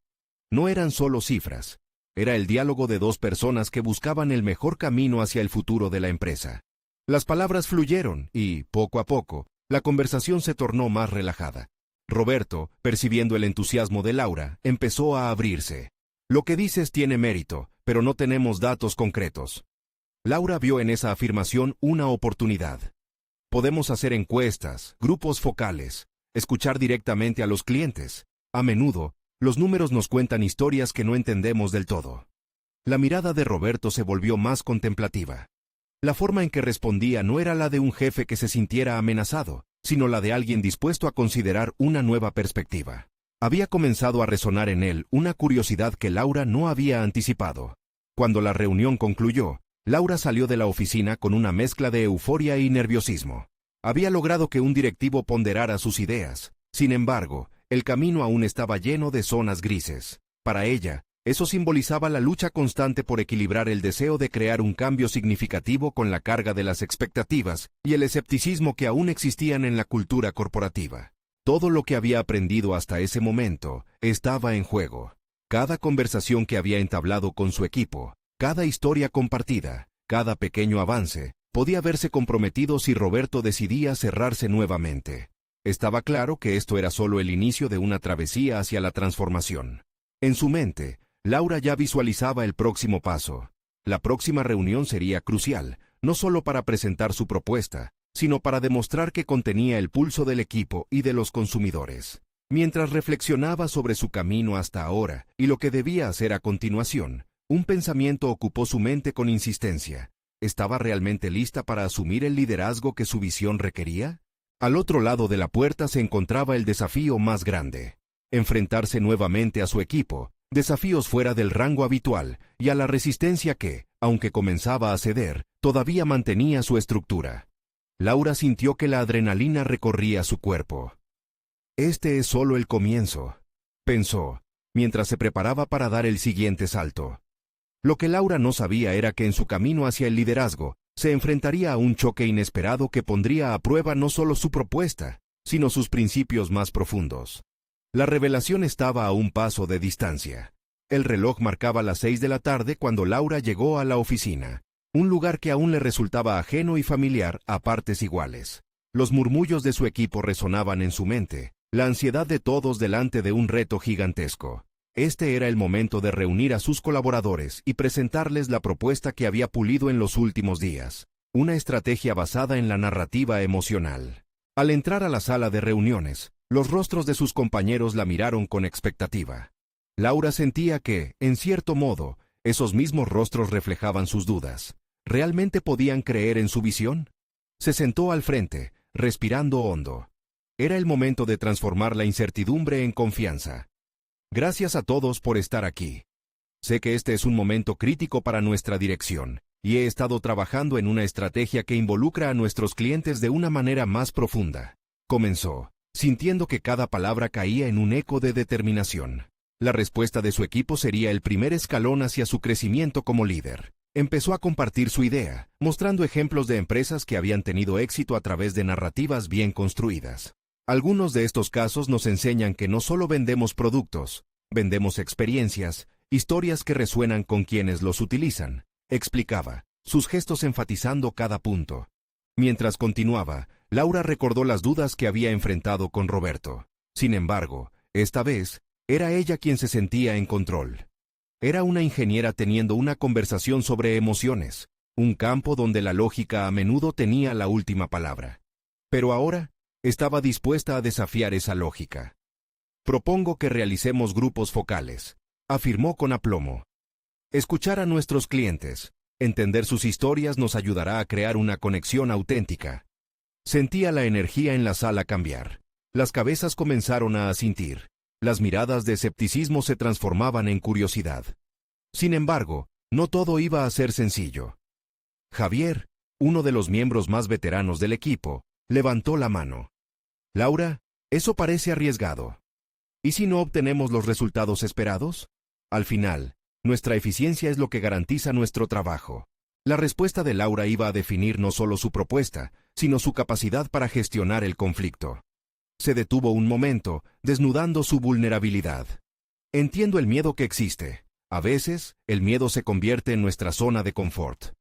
No eran solo cifras, era el diálogo de dos personas que buscaban el mejor camino hacia el futuro de la empresa. Las palabras fluyeron y, poco a poco, la conversación se tornó más relajada. Roberto, percibiendo el entusiasmo de Laura, empezó a abrirse. Lo que dices tiene mérito, pero no tenemos datos concretos. Laura vio en esa afirmación una oportunidad. Podemos hacer encuestas, grupos focales, escuchar directamente a los clientes. A menudo, los números nos cuentan historias que no entendemos del todo. La mirada de Roberto se volvió más contemplativa. La forma en que respondía no era la de un jefe que se sintiera amenazado, sino la de alguien dispuesto a considerar una nueva perspectiva. Había comenzado a resonar en él una curiosidad que Laura no había anticipado. Cuando la reunión concluyó, Laura salió de la oficina con una mezcla de euforia y nerviosismo. Había logrado que un directivo ponderara sus ideas. Sin embargo, el camino aún estaba lleno de zonas grises. Para ella, eso simbolizaba la lucha constante por equilibrar el deseo de crear un cambio significativo con la carga de las expectativas y el escepticismo que aún existían en la cultura corporativa. Todo lo que había aprendido hasta ese momento estaba en juego. Cada conversación que había entablado con su equipo, cada historia compartida, cada pequeño avance, podía verse comprometido si Roberto decidía cerrarse nuevamente. Estaba claro que esto era solo el inicio de una travesía hacia la transformación. En su mente, Laura ya visualizaba el próximo paso. La próxima reunión sería crucial, no solo para presentar su propuesta, sino para demostrar que contenía el pulso del equipo y de los consumidores. Mientras reflexionaba sobre su camino hasta ahora y lo que debía hacer a continuación, un pensamiento ocupó su mente con insistencia. ¿Estaba realmente lista para asumir el liderazgo que su visión requería? Al otro lado de la puerta se encontraba el desafío más grande. Enfrentarse nuevamente a su equipo, desafíos fuera del rango habitual y a la resistencia que, aunque comenzaba a ceder, todavía mantenía su estructura. Laura sintió que la adrenalina recorría su cuerpo. Este es solo el comienzo, pensó, mientras se preparaba para dar el siguiente salto. Lo que Laura no sabía era que en su camino hacia el liderazgo se enfrentaría a un choque inesperado que pondría a prueba no solo su propuesta, sino sus principios más profundos. La revelación estaba a un paso de distancia. El reloj marcaba las 6 de la tarde cuando Laura llegó a la oficina, un lugar que aún le resultaba ajeno y familiar a partes iguales. Los murmullos de su equipo resonaban en su mente, la ansiedad de todos delante de un reto gigantesco. Este era el momento de reunir a sus colaboradores y presentarles la propuesta que había pulido en los últimos días, una estrategia basada en la narrativa emocional. Al entrar a la sala de reuniones, los rostros de sus compañeros la miraron con expectativa. Laura sentía que, en cierto modo, esos mismos rostros reflejaban sus dudas. ¿Realmente podían creer en su visión? Se sentó al frente, respirando hondo. Era el momento de transformar la incertidumbre en confianza. Gracias a todos por estar aquí. Sé que este es un momento crítico para nuestra dirección, y he estado trabajando en una estrategia que involucra a nuestros clientes de una manera más profunda. Comenzó, sintiendo que cada palabra caía en un eco de determinación. La respuesta de su equipo sería el primer escalón hacia su crecimiento como líder. Empezó a compartir su idea, mostrando ejemplos de empresas que habían tenido éxito a través de narrativas bien construidas. Algunos de estos casos nos enseñan que no solo vendemos productos, vendemos experiencias, historias que resuenan con quienes los utilizan, explicaba, sus gestos enfatizando cada punto. Mientras continuaba, Laura recordó las dudas que había enfrentado con Roberto. Sin embargo, esta vez, era ella quien se sentía en control. Era una ingeniera teniendo una conversación sobre emociones, un campo donde la lógica a menudo tenía la última palabra. Pero ahora, estaba dispuesta a desafiar esa lógica. Propongo que realicemos grupos focales, afirmó con aplomo. Escuchar a nuestros clientes, entender sus historias nos ayudará a crear una conexión auténtica. Sentía la energía en la sala cambiar. Las cabezas comenzaron a asintir. Las miradas de escepticismo se transformaban en curiosidad. Sin embargo, no todo iba a ser sencillo. Javier, uno de los miembros más veteranos del equipo, levantó la mano. Laura, eso parece arriesgado. ¿Y si no obtenemos los resultados esperados? Al final, nuestra eficiencia es lo que garantiza nuestro trabajo. La respuesta de Laura iba a definir no solo su propuesta, sino su capacidad para gestionar el conflicto. Se detuvo un momento, desnudando su vulnerabilidad. Entiendo el miedo que existe. A veces, el miedo se convierte en nuestra zona de confort.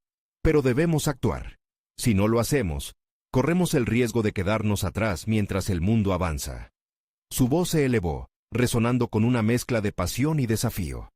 Pero debemos actuar. Si no lo hacemos, corremos el riesgo de quedarnos atrás mientras el mundo avanza. Su voz se elevó, resonando con una mezcla de pasión y desafío.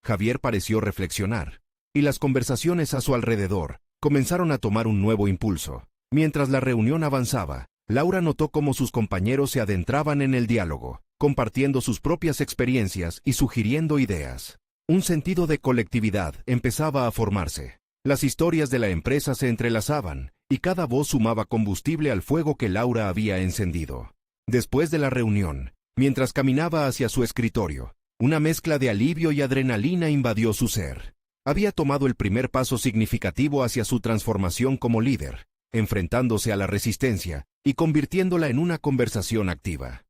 Javier pareció reflexionar, y las conversaciones a su alrededor comenzaron a tomar un nuevo impulso. Mientras la reunión avanzaba, Laura notó cómo sus compañeros se adentraban en el diálogo, compartiendo sus propias experiencias y sugiriendo ideas. Un sentido de colectividad empezaba a formarse. Las historias de la empresa se entrelazaban, y cada voz sumaba combustible al fuego que Laura había encendido. Después de la reunión, mientras caminaba hacia su escritorio, una mezcla de alivio y adrenalina invadió su ser. Había tomado el primer paso significativo hacia su transformación como líder, enfrentándose a la resistencia y convirtiéndola en una conversación activa.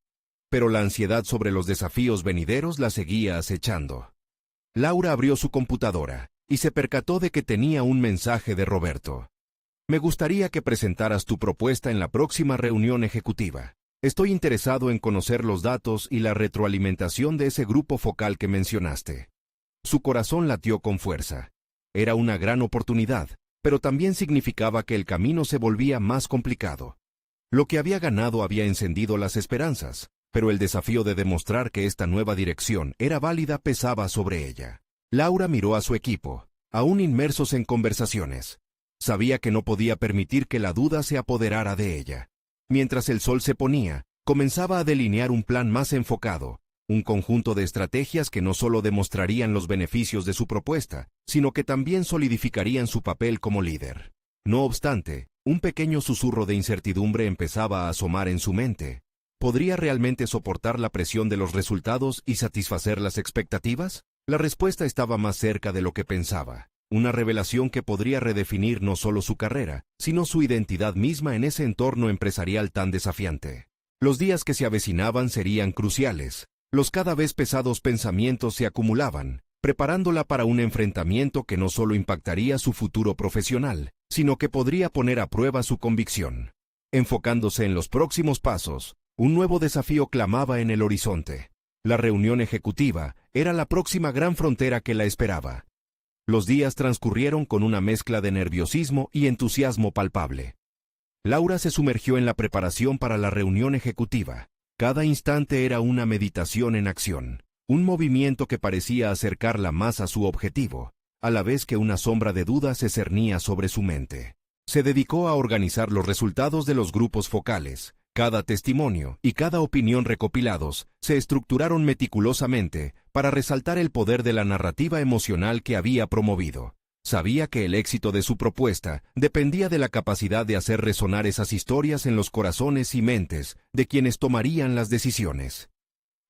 Pero la ansiedad sobre los desafíos venideros la seguía acechando. Laura abrió su computadora y se percató de que tenía un mensaje de Roberto. Me gustaría que presentaras tu propuesta en la próxima reunión ejecutiva. Estoy interesado en conocer los datos y la retroalimentación de ese grupo focal que mencionaste. Su corazón latió con fuerza. Era una gran oportunidad, pero también significaba que el camino se volvía más complicado. Lo que había ganado había encendido las esperanzas, pero el desafío de demostrar que esta nueva dirección era válida pesaba sobre ella. Laura miró a su equipo, aún inmersos en conversaciones. Sabía que no podía permitir que la duda se apoderara de ella. Mientras el sol se ponía, comenzaba a delinear un plan más enfocado, un conjunto de estrategias que no solo demostrarían los beneficios de su propuesta, sino que también solidificarían su papel como líder. No obstante, un pequeño susurro de incertidumbre empezaba a asomar en su mente. ¿Podría realmente soportar la presión de los resultados y satisfacer las expectativas? La respuesta estaba más cerca de lo que pensaba. Una revelación que podría redefinir no solo su carrera, sino su identidad misma en ese entorno empresarial tan desafiante. Los días que se avecinaban serían cruciales. Los cada vez pesados pensamientos se acumulaban, preparándola para un enfrentamiento que no solo impactaría su futuro profesional, sino que podría poner a prueba su convicción. Enfocándose en los próximos pasos, un nuevo desafío clamaba en el horizonte. La reunión ejecutiva era la próxima gran frontera que la esperaba. Los días transcurrieron con una mezcla de nerviosismo y entusiasmo palpable. Laura se sumergió en la preparación para la reunión ejecutiva. Cada instante era una meditación en acción, un movimiento que parecía acercarla más a su objetivo, a la vez que una sombra de duda se cernía sobre su mente. Se dedicó a organizar los resultados de los grupos focales. Cada testimonio y cada opinión recopilados se estructuraron meticulosamente para resaltar el poder de la narrativa emocional que había promovido. Sabía que el éxito de su propuesta dependía de la capacidad de hacer resonar esas historias en los corazones y mentes de quienes tomarían las decisiones.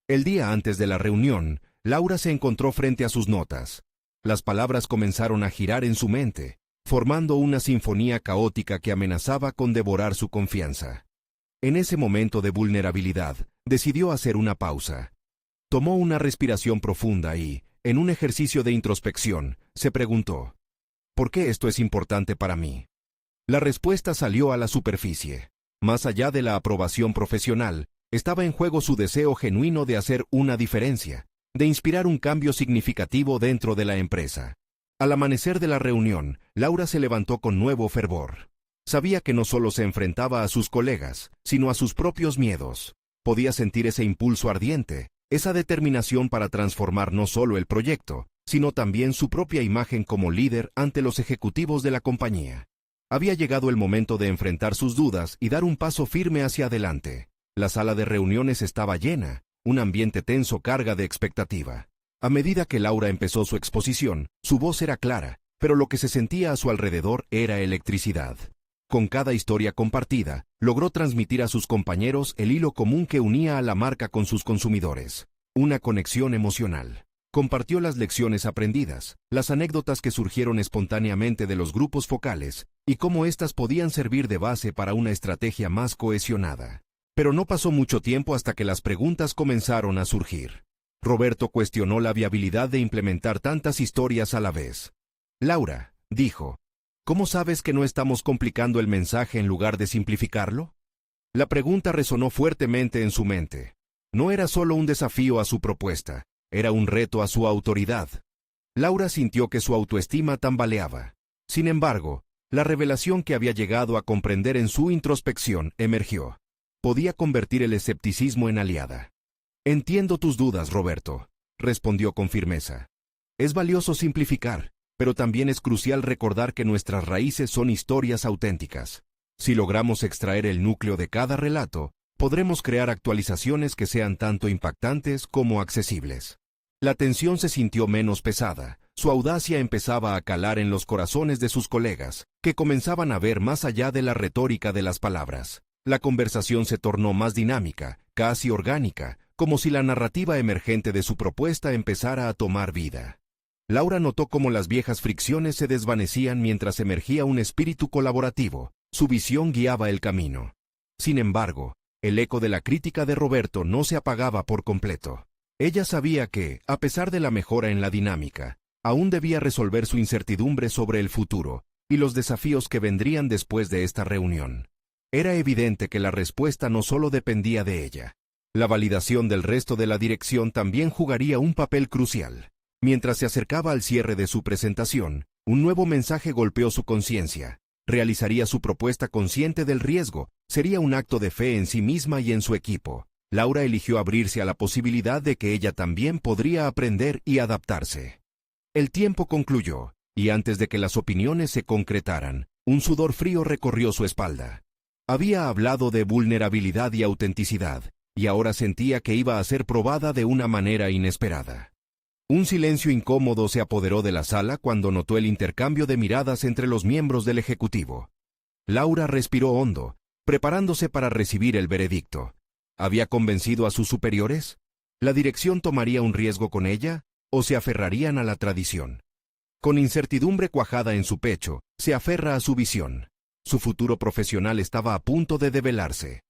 El día antes de la reunión, Laura se encontró frente a sus notas. Las palabras comenzaron a girar en su mente, formando una sinfonía caótica que amenazaba con devorar su confianza. En ese momento de vulnerabilidad, decidió hacer una pausa. Tomó una respiración profunda y, en un ejercicio de introspección, se preguntó: ¿por qué esto es importante para mí? La respuesta salió a la superficie. Más allá de la aprobación profesional, estaba en juego su deseo genuino de hacer una diferencia, de inspirar un cambio significativo dentro de la empresa. Al amanecer de la reunión, Laura se levantó con nuevo fervor. Sabía que no solo se enfrentaba a sus colegas, sino a sus propios miedos. Podía sentir ese impulso ardiente, esa determinación para transformar no solo el proyecto, sino también su propia imagen como líder ante los ejecutivos de la compañía. Había llegado el momento de enfrentar sus dudas y dar un paso firme hacia adelante. La sala de reuniones estaba llena, un ambiente tenso carga de expectativa. A medida que Laura empezó su exposición, su voz era clara, pero lo que se sentía a su alrededor era electricidad. Con cada historia compartida, logró transmitir a sus compañeros el hilo común que unía a la marca con sus consumidores. Una conexión emocional. Compartió las lecciones aprendidas, las anécdotas que surgieron espontáneamente de los grupos focales, y cómo éstas podían servir de base para una estrategia más cohesionada. Pero no pasó mucho tiempo hasta que las preguntas comenzaron a surgir. Roberto cuestionó la viabilidad de implementar tantas historias a la vez. Laura, dijo, ¿cómo sabes que no estamos complicando el mensaje en lugar de simplificarlo? La pregunta resonó fuertemente en su mente. No era solo un desafío a su propuesta, era un reto a su autoridad. Laura sintió que su autoestima tambaleaba. Sin embargo, la revelación que había llegado a comprender en su introspección emergió. podía convertir el escepticismo en aliada. «Entiendo tus dudas, Roberto», respondió con firmeza. «Es valioso simplificar, pero también es crucial recordar que nuestras raíces son historias auténticas. Si logramos extraer el núcleo de cada relato, podremos crear actualizaciones que sean tanto impactantes como accesibles». La tensión se sintió menos pesada. Su audacia empezaba a calar en los corazones de sus colegas, que comenzaban a ver más allá de la retórica de las palabras. La conversación se tornó más dinámica, casi orgánica, como si la narrativa emergente de su propuesta empezara a tomar vida. Laura notó cómo las viejas fricciones se desvanecían mientras emergía un espíritu colaborativo. Su visión guiaba el camino. Sin embargo, el eco de la crítica de Roberto no se apagaba por completo. Ella sabía que, a pesar de la mejora en la dinámica, aún debía resolver su incertidumbre sobre el futuro y los desafíos que vendrían después de esta reunión. Era evidente que la respuesta no solo dependía de ella. La validación del resto de la dirección también jugaría un papel crucial. Mientras se acercaba al cierre de su presentación, un nuevo mensaje golpeó su conciencia. Realizaría su propuesta consciente del riesgo. Sería un acto de fe en sí misma y en su equipo. Laura eligió abrirse a la posibilidad de que ella también podría aprender y adaptarse. El tiempo concluyó, y antes de que las opiniones se concretaran, un sudor frío recorrió su espalda. Había hablado de vulnerabilidad y autenticidad, y ahora sentía que iba a ser probada de una manera inesperada. Un silencio incómodo se apoderó de la sala cuando notó el intercambio de miradas entre los miembros del ejecutivo. Laura respiró hondo, preparándose para recibir el veredicto. ¿Había convencido a sus superiores? ¿La dirección tomaría un riesgo con ella o se aferrarían a la tradición? Con incertidumbre cuajada en su pecho, se aferra a su visión. Su futuro profesional estaba a punto de develarse.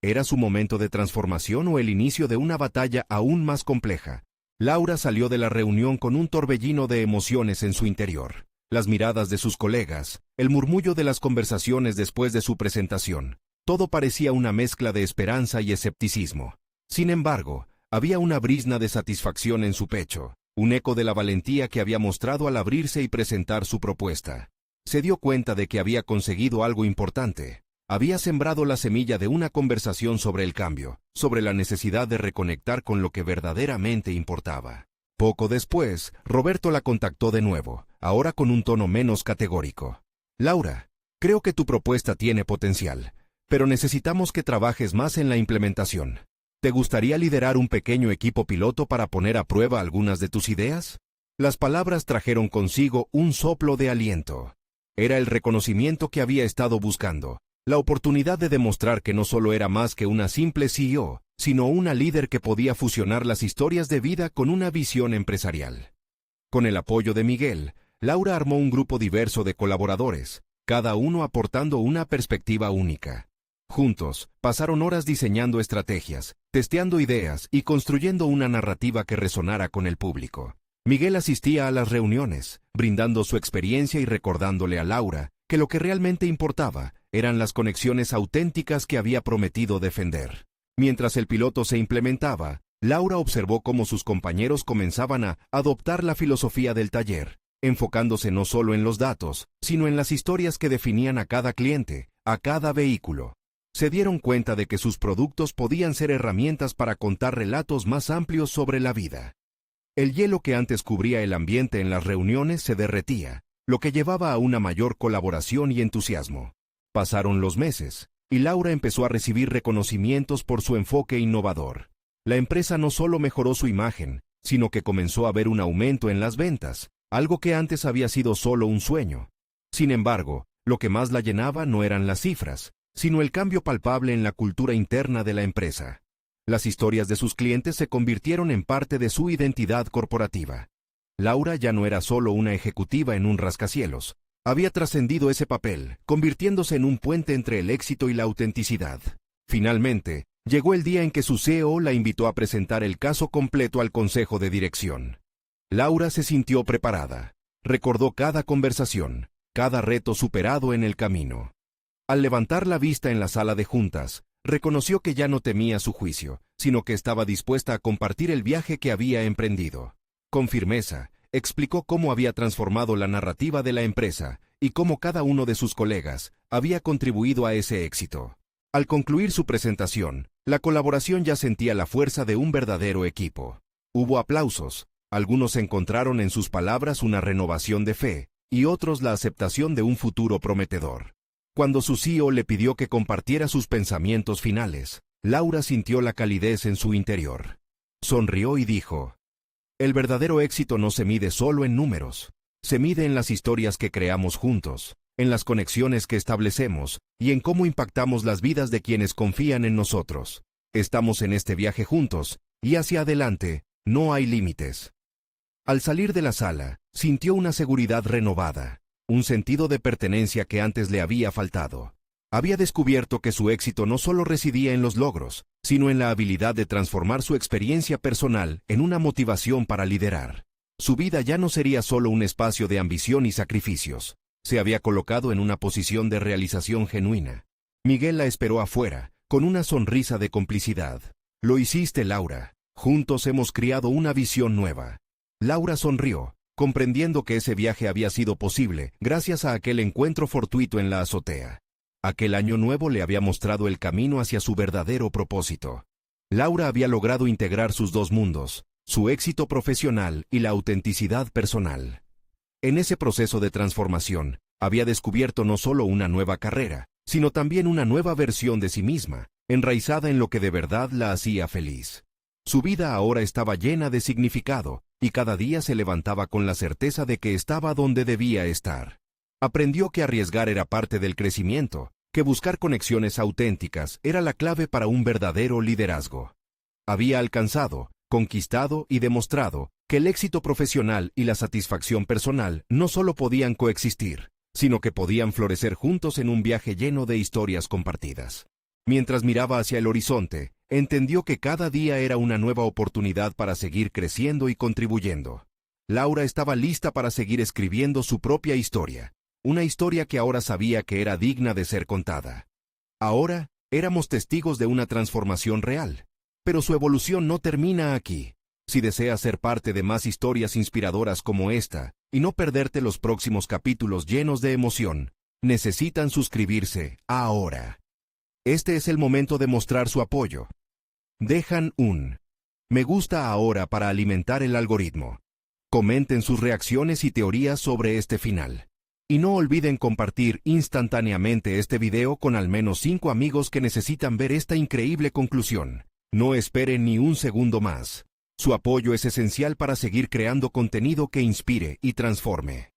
¿Era su momento de transformación o el inicio de una batalla aún más compleja? Laura salió de la reunión con un torbellino de emociones en su interior. Las miradas de sus colegas, el murmullo de las conversaciones después de su presentación. Todo parecía una mezcla de esperanza y escepticismo. Sin embargo, había una brizna de satisfacción en su pecho, un eco de la valentía que había mostrado al abrirse y presentar su propuesta. Se dio cuenta de que había conseguido algo importante. Había sembrado la semilla de una conversación sobre el cambio, sobre la necesidad de reconectar con lo que verdaderamente importaba. Poco después, Roberto la contactó de nuevo, ahora con un tono menos categórico. «Laura, creo que tu propuesta tiene potencial, pero necesitamos que trabajes más en la implementación. ¿Te gustaría liderar un pequeño equipo piloto para poner a prueba algunas de tus ideas?» Las palabras trajeron consigo un soplo de aliento. Era el reconocimiento que había estado buscando, la oportunidad de demostrar que no solo era más que una simple CEO, sino una líder que podía fusionar las historias de vida con una visión empresarial. Con el apoyo de Miguel, Laura armó un grupo diverso de colaboradores, cada uno aportando una perspectiva única. Juntos, pasaron horas diseñando estrategias, testeando ideas y construyendo una narrativa que resonara con el público. Miguel asistía a las reuniones, brindando su experiencia y recordándole a Laura que lo que realmente importaba eran las conexiones auténticas que había prometido defender. Mientras el piloto se implementaba, Laura observó cómo sus compañeros comenzaban a adoptar la filosofía del taller, enfocándose no solo en los datos, sino en las historias que definían a cada cliente, a cada vehículo. Se dieron cuenta de que sus productos podían ser herramientas para contar relatos más amplios sobre la vida. El hielo que antes cubría el ambiente en las reuniones se derretía, lo que llevaba a una mayor colaboración y entusiasmo. Pasaron los meses, y Laura empezó a recibir reconocimientos por su enfoque innovador. La empresa no solo mejoró su imagen, sino que comenzó a ver un aumento en las ventas, algo que antes había sido solo un sueño. Sin embargo, lo que más la llenaba no eran las cifras, sino el cambio palpable en la cultura interna de la empresa. Las historias de sus clientes se convirtieron en parte de su identidad corporativa. Laura ya no era solo una ejecutiva en un rascacielos. Había trascendido ese papel, convirtiéndose en un puente entre el éxito y la autenticidad. Finalmente, llegó el día en que su CEO la invitó a presentar el caso completo al consejo de dirección. Laura se sintió preparada. Recordó cada conversación, cada reto superado en el camino. Al levantar la vista en la sala de juntas, reconoció que ya no temía su juicio, sino que estaba dispuesta a compartir el viaje que había emprendido. Con firmeza, explicó cómo había transformado la narrativa de la empresa y cómo cada uno de sus colegas había contribuido a ese éxito. Al concluir su presentación, la colaboración ya sentía la fuerza de un verdadero equipo. Hubo aplausos, algunos encontraron en sus palabras una renovación de fe, y otros la aceptación de un futuro prometedor. Cuando su CEO le pidió que compartiera sus pensamientos finales, Laura sintió la calidez en su interior. Sonrió y dijo: "El verdadero éxito no se mide solo en números, se mide en las historias que creamos juntos, en las conexiones que establecemos y en cómo impactamos las vidas de quienes confían en nosotros. Estamos en este viaje juntos, y hacia adelante no hay límites". Al salir de la sala, sintió una seguridad renovada, un sentido de pertenencia que antes le había faltado. Había descubierto que su éxito no solo residía en los logros, sino en la habilidad de transformar su experiencia personal en una motivación para liderar. Su vida ya no sería solo un espacio de ambición y sacrificios. Se había colocado en una posición de realización genuina. Miguel la esperó afuera, con una sonrisa de complicidad. "Lo hiciste, Laura. Juntos hemos creado una visión nueva". Laura sonrió, comprendiendo que ese viaje había sido posible gracias a aquel encuentro fortuito en la azotea. Aquel año nuevo le había mostrado el camino hacia su verdadero propósito. Laura había logrado integrar sus dos mundos, su éxito profesional y la autenticidad personal. En ese proceso de transformación, había descubierto no solo una nueva carrera, sino también una nueva versión de sí misma, enraizada en lo que de verdad la hacía feliz. Su vida ahora estaba llena de significado, y cada día se levantaba con la certeza de que estaba donde debía estar. Aprendió que arriesgar era parte del crecimiento, que buscar conexiones auténticas era la clave para un verdadero liderazgo. Había alcanzado, conquistado y demostrado que el éxito profesional y la satisfacción personal no solo podían coexistir, sino que podían florecer juntos en un viaje lleno de historias compartidas. Mientras miraba hacia el horizonte, entendió que cada día era una nueva oportunidad para seguir creciendo y contribuyendo. Laura estaba lista para seguir escribiendo su propia historia, una historia que ahora sabía que era digna de ser contada. Ahora, éramos testigos de una transformación real, pero su evolución no termina aquí. Si deseas ser parte de más historias inspiradoras como esta, y no perderte los próximos capítulos llenos de emoción, necesitan suscribirse ahora. Este es el momento de mostrar su apoyo. Dejan un me gusta ahora para alimentar el algoritmo. Comenten sus reacciones y teorías sobre este final. Y no olviden compartir instantáneamente este video con al menos 5 amigos que necesitan ver esta increíble conclusión. No esperen ni un segundo más. Su apoyo es esencial para seguir creando contenido que inspire y transforme.